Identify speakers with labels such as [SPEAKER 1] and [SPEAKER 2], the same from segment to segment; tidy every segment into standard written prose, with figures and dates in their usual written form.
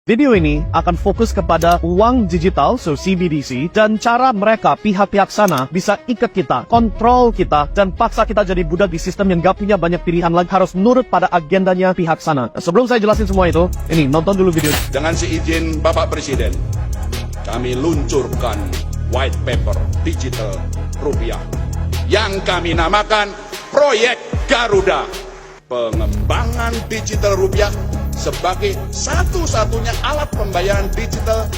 [SPEAKER 1] Video ini akan fokus kepada uang digital, so CBDC, dan cara mereka, pihak-pihak sana, bisa ikat kita, kontrol kita, dan paksa kita jadi budak di sistem yang gak punya banyak pilihan lagi, harus nurut pada agendanya pihak sana. Sebelum saya jelasin semua itu, ini, nonton dulu video.
[SPEAKER 2] Dengan seizin Bapak Presiden, kami luncurkan white paper digital rupiah yang kami namakan Proyek Garuda. Pengembangan digital rupiah sebagai satu-satunya alat pembayaran digital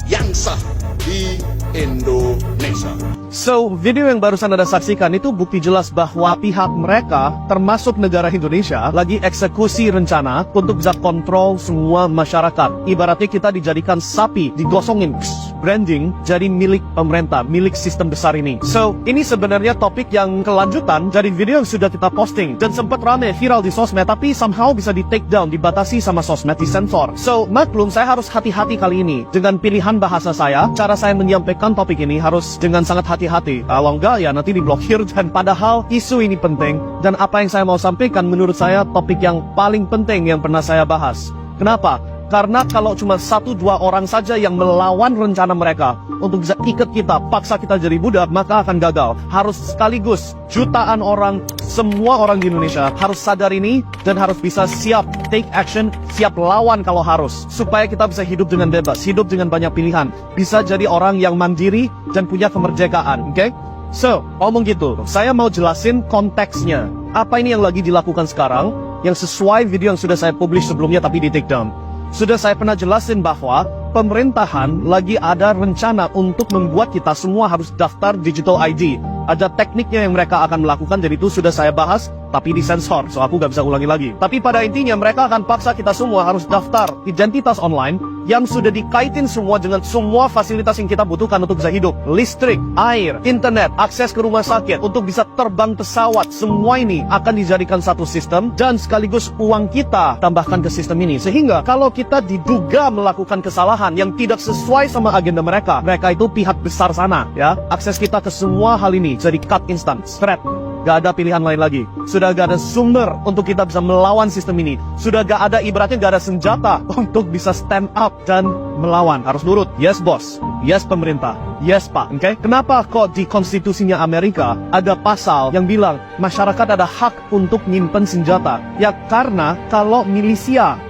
[SPEAKER 2] yang sah di Indonesia.
[SPEAKER 1] So, video yang barusan Anda saksikan itu bukti jelas bahwa pihak mereka, termasuk negara Indonesia, lagi eksekusi rencana untuk bisa kontrol semua masyarakat. Ibaratnya kita dijadikan sapi, digosongin, branding jadi milik pemerintah, milik sistem besar ini. So, ini sebenarnya topik yang kelanjutan dari video yang sudah kita posting dan sempat rame viral di sosmed, tapi somehow bisa di take down, dibatasi sama sosmed, disensor. So, maklum saya harus hati-hati kali ini dengan pilihan bahasa saya. Cara saya menyampaikan topik ini harus dengan sangat hati-hati. Kalau enggak ya nanti diblokir. Dan padahal isu ini penting, dan apa yang saya mau sampaikan menurut saya topik yang paling penting yang pernah saya bahas. Kenapa? Karena kalau cuma 1-2 orang saja yang melawan rencana mereka untuk bisa ikat kita, paksa kita jadi budak, maka akan gagal. Harus sekaligus jutaan orang, semua orang di Indonesia harus sadar ini dan harus bisa siap take action, siap lawan kalau harus. Supaya kita bisa hidup dengan bebas, hidup dengan banyak pilihan. Bisa jadi orang yang mandiri dan punya kemerdekaan, oke? So, ngomong gitu, saya mau jelasin konteksnya. Apa ini yang lagi dilakukan sekarang, yang sesuai video yang sudah saya publish sebelumnya tapi di take down. Sudah saya pernah jelasin bahwa pemerintahan lagi ada rencana untuk membuat kita semua harus daftar digital ID. Ada tekniknya yang mereka akan melakukan, jadi itu sudah saya bahas, tapi disensor, so aku gak bisa ulangi lagi. Tapi pada intinya mereka akan paksa kita semua harus daftar identitas online yang sudah dikaitin semua dengan semua fasilitas yang kita butuhkan untuk bisa hidup. Listrik, air, internet, akses ke rumah sakit, untuk bisa terbang pesawat. Semua ini akan dijadikan satu sistem dan sekaligus uang kita tambahkan ke sistem ini. Sehingga kalau kita diduga melakukan kesalahan yang tidak sesuai sama agenda mereka, mereka itu pihak besar sana, ya. Akses kita ke semua hal ini jadi cut instan, threat. Gak ada pilihan lain lagi. Sudah gak ada sumber untuk kita bisa melawan sistem ini. Sudah gak ada, ibaratnya gak ada senjata untuk bisa stand up dan melawan. Harus nurut. Yes bos, yes pemerintah, yes pak. Oke? Kenapa kok di konstitusinya Amerika ada pasal yang bilang masyarakat ada hak untuk nyimpen senjata? Ya karena kalau militia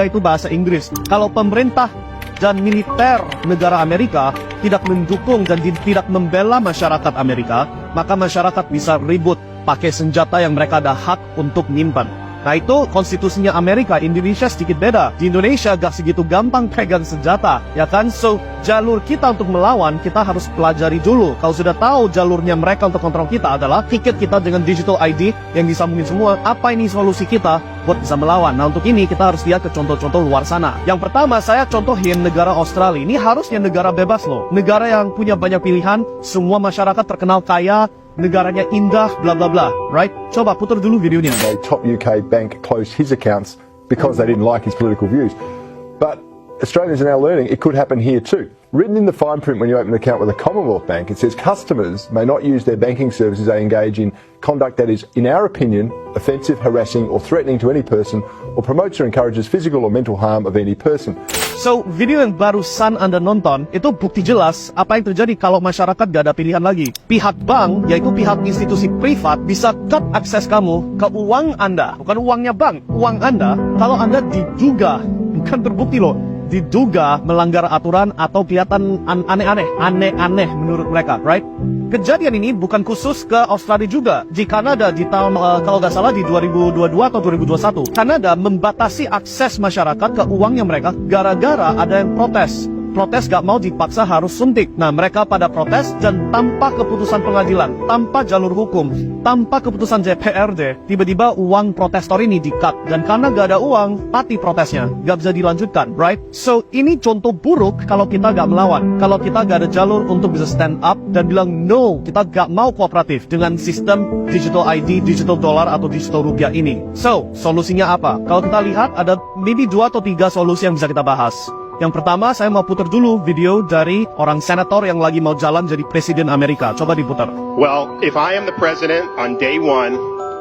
[SPEAKER 1] itu bahasa Inggris, kalau pemerintah dan militer negara Amerika tidak mendukung dan tidak membela masyarakat Amerika, maka masyarakat bisa ribut pakai senjata yang mereka ada hak untuk nyimpan. Nah itu konstitusinya Amerika. Indonesia sedikit beda. Di Indonesia gak segitu gampang pegang senjata, ya kan? So, jalur kita untuk melawan, kita harus pelajari dulu. Kalau sudah tahu jalurnya mereka untuk kontrol kita adalah tiket kita dengan digital ID yang disambungin semua, apa ini solusi kita buat bisa melawan? Nah untuk ini kita harus lihat ke contoh-contoh luar sana. Yang pertama saya contohin negara Australia. Ini harusnya negara bebas loh. Negara yang punya banyak pilihan, semua masyarakat terkenal kaya, negaranya indah, bla bla bla, right? Coba putar dulu videonya.
[SPEAKER 3] A top UK bank closed his accounts because they didn't like his political views. But Australians are now learning it could happen here too. Written in the fine print when you open an account with a Commonwealth Bank, it says customers may not use their banking services they engage in conduct that is, in our opinion, offensive, harassing or threatening to any person or promotes or encourages physical or mental harm of any person.
[SPEAKER 1] So, video yang barusan Anda nonton, itu bukti jelas apa yang terjadi kalau masyarakat gak ada pilihan lagi. Pihak bank, yaitu pihak institusi privat, bisa cut akses kamu ke uang Anda. Bukan uangnya bank, uang Anda, kalau Anda diduga, bukan terbukti loh, diduga melanggar aturan atau kelihatan aneh-aneh menurut mereka, right? Kejadian ini bukan khusus ke Australia juga. Di Kanada di tahun, kalau nggak salah di 2022 atau 2021, Kanada membatasi akses masyarakat ke uangnya mereka gara-gara ada yang protes. Protes gak mau dipaksa harus suntik. Nah mereka pada protes dan tanpa keputusan pengadilan, tanpa jalur hukum, tanpa keputusan DPRD, tiba-tiba uang protestor ini di-cut. Dan karena gak ada uang, mati protesnya, gak bisa dilanjutkan, right? So ini contoh buruk kalau kita gak melawan, kalau kita gak ada jalur untuk bisa stand up dan bilang no, kita gak mau kooperatif dengan sistem digital ID, digital dollar atau digital rupiah ini. So solusinya apa? Kalau kita lihat ada maybe 2 atau 3 solusi yang bisa kita bahas. Yang pertama, saya mau putar dulu video dari orang senator yang lagi mau jalan jadi presiden Amerika. Coba diputar.
[SPEAKER 4] Well, if I am the president on day one,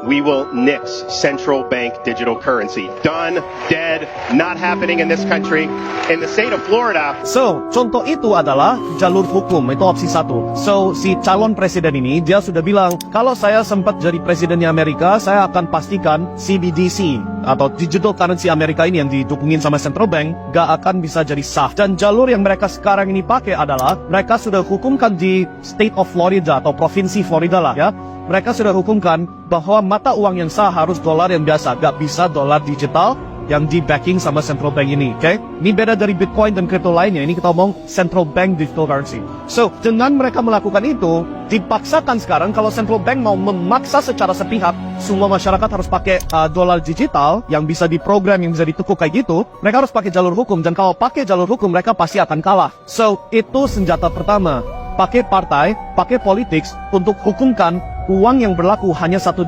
[SPEAKER 4] we will nix central bank digital currency. Done, dead, not happening in this country. In the state of Florida.
[SPEAKER 1] So, contoh itu adalah jalur hukum, itu opsi 1. So, si calon presiden ini, dia sudah bilang, kalau saya sempat jadi presidennya Amerika, saya akan pastikan CBDC, atau digital currency Amerika ini yang didukungin sama central bank, gak akan bisa jadi sah. Dan jalur yang mereka sekarang ini pakai adalah, mereka sudah hukumkan di state of Florida, atau provinsi Florida lah ya, mereka sudah hukumkan bahwa mata uang yang sah harus dolar yang biasa, gak bisa dolar digital yang di backing sama central bank ini, oke? Ini beda dari Bitcoin dan kripto lainnya, ini kita omong central bank digital currency. So, dengan mereka melakukan itu, dipaksakan sekarang kalau central bank mau memaksa secara sepihak, semua masyarakat harus pakai dolar digital yang bisa diprogram, yang bisa ditekuk kayak gitu, mereka harus pakai jalur hukum, dan kalau pakai jalur hukum, mereka pasti akan kalah. So, itu senjata pertama. Pakai partai, pakai politik untuk hukumkan uang yang berlaku hanya satu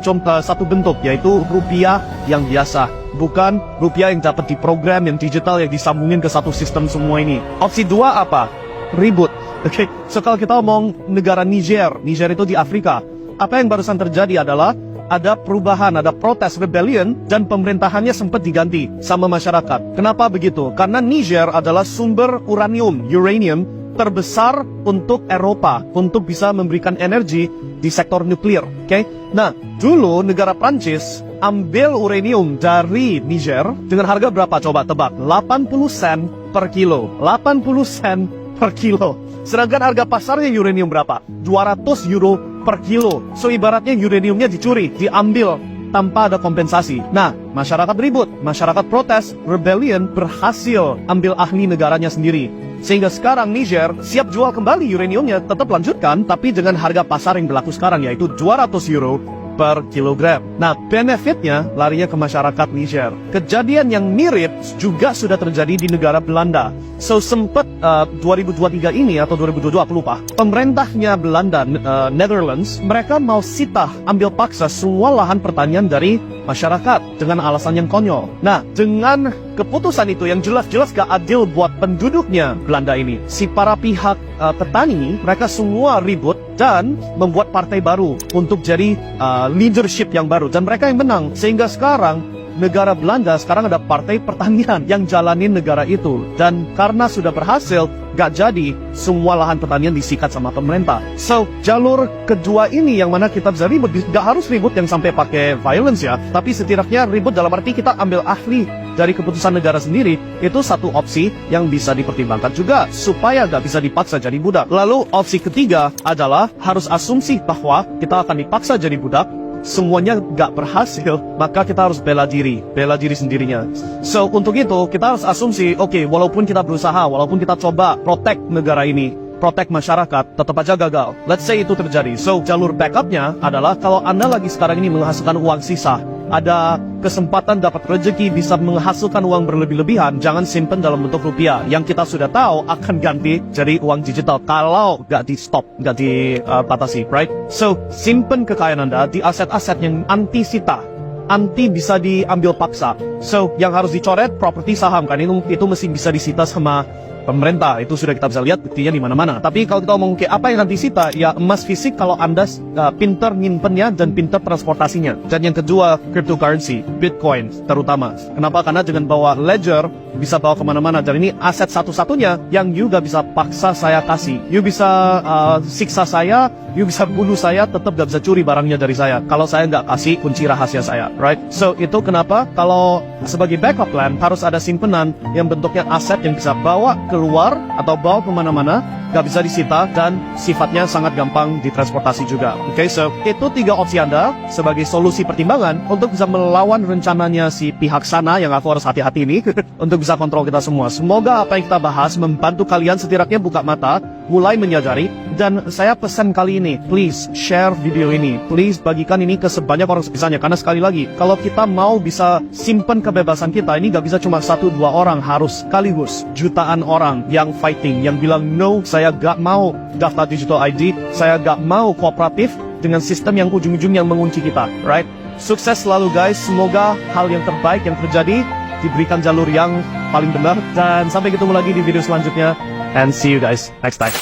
[SPEAKER 1] bentuk, yaitu rupiah yang biasa, bukan rupiah yang dapat diprogram, yang digital, yang disambungin ke satu sistem semua ini. Opsi 2 apa? Ribut. Oke, so kalau kita omong negara Niger itu di Afrika, apa yang barusan terjadi adalah ada perubahan, ada protes, rebellion, dan pemerintahannya sempat diganti sama masyarakat. Kenapa begitu? Karena Niger adalah sumber uranium terbesar untuk Eropa, untuk bisa memberikan energi di sektor nuklir, oke? Nah, dulu negara Prancis ambil uranium dari Niger dengan harga berapa? Coba tebak, 80 sen per kilo. 80 sen per kilo. Sedangkan harga pasarnya uranium berapa? 200 euro per kilo. So, ibaratnya uraniumnya dicuri, diambil tanpa ada kompensasi. Nah, masyarakat ribut, masyarakat protes, rebellion, berhasil ambil ahli negaranya sendiri. Sehingga sekarang Niger siap jual kembali uraniumnya, tetap lanjutkan, tapi dengan harga pasar yang berlaku sekarang, yaitu 200 euro per kilogram. Nah, benefitnya larinya ke masyarakat Niger. Kejadian yang mirip juga sudah terjadi di negara Belanda. So, sempat 2023 ini atau 2022, aku lupa, pemerintahnya Belanda, Netherlands, mereka mau sitah, ambil paksa semua lahan pertanian dari masyarakat dengan alasan yang konyol. Nah, dengan keputusan itu yang jelas-jelas gak adil buat penduduknya Belanda ini, si para pihak petani, mereka semua ribut dan membuat partai baru untuk jadi leadership yang baru, dan mereka yang menang. Sehingga sekarang negara Belanda sekarang ada partai pertanian yang jalanin negara itu, dan karena sudah berhasil, gak jadi semua lahan pertanian disikat sama pemerintah. So, jalur kedua ini yang mana kita bisa ribut, gak harus ribut yang sampai pakai violence ya, tapi setidaknya ribut dalam arti kita ambil ahli dari keputusan negara sendiri, itu satu opsi yang bisa dipertimbangkan juga, supaya gak bisa dipaksa jadi budak. Lalu opsi ketiga adalah harus asumsi bahwa kita akan dipaksa jadi budak, semuanya gak berhasil, maka kita harus bela diri sendirinya. So, untuk itu, kita harus asumsi, oke, walaupun kita berusaha, walaupun kita coba protect negara ini, protect masyarakat, tetap aja gagal. Let's say itu terjadi. So, jalur backupnya adalah kalau Anda lagi sekarang ini menghasilkan uang sisa, ada kesempatan dapat rezeki bisa menghasilkan uang berlebih-lebihan, jangan simpen dalam bentuk rupiah yang kita sudah tahu akan ganti jadi uang digital kalau gak di stop, gak dibatasi, right? So, simpen kekayaan Anda di aset-aset yang anti sita, anti bisa diambil paksa. So, yang harus dicoret properti saham kan, itu mesti bisa disita sama pemerintah. Itu sudah kita bisa lihat buktinya di mana-mana. Tapi kalau kita ngomong apa yang nanti disita, ya emas fisik kalau Anda pinter nyimpennya dan pinter transportasinya. Dan yang kedua, cryptocurrency, Bitcoin terutama. Kenapa? Karena dengan bawa ledger bisa bawa kemana-mana, dan ini aset satu-satunya yang you gak bisa paksa saya kasih. You bisa siksa saya, you bisa bunuh saya, tetap gak bisa curi barangnya dari saya kalau saya gak kasih kunci rahasia saya, right? So, itu kenapa kalau sebagai backup plan harus ada simpenan yang bentuknya aset yang bisa bawa keluar atau bawa kemana-mana, gak bisa disita, dan sifatnya sangat gampang ditransportasi juga. Oke, so itu 3 opsi Anda sebagai solusi pertimbangan untuk bisa melawan rencananya si pihak sana yang aku harus hati-hati ini untuk bisa kontrol kita semua. Semoga apa yang kita bahas membantu kalian setidaknya buka mata, mulai menyadari. Dan saya pesan kali ini, please share video ini, please bagikan ini ke sebanyak orang sebisanya. Karena sekali lagi, kalau kita mau bisa simpan kebebasan kita, ini gak bisa cuma 1-2 orang, harus sekaligus jutaan orang yang fighting, yang bilang no, saya gak mau daftar digital ID, saya gak mau kooperatif dengan sistem yang ujung-ujungnya mengunci kita, right? Sukses selalu guys, semoga hal yang terbaik yang terjadi diberikan jalur yang paling benar, dan sampai ketemu lagi di video selanjutnya, and see you guys next time.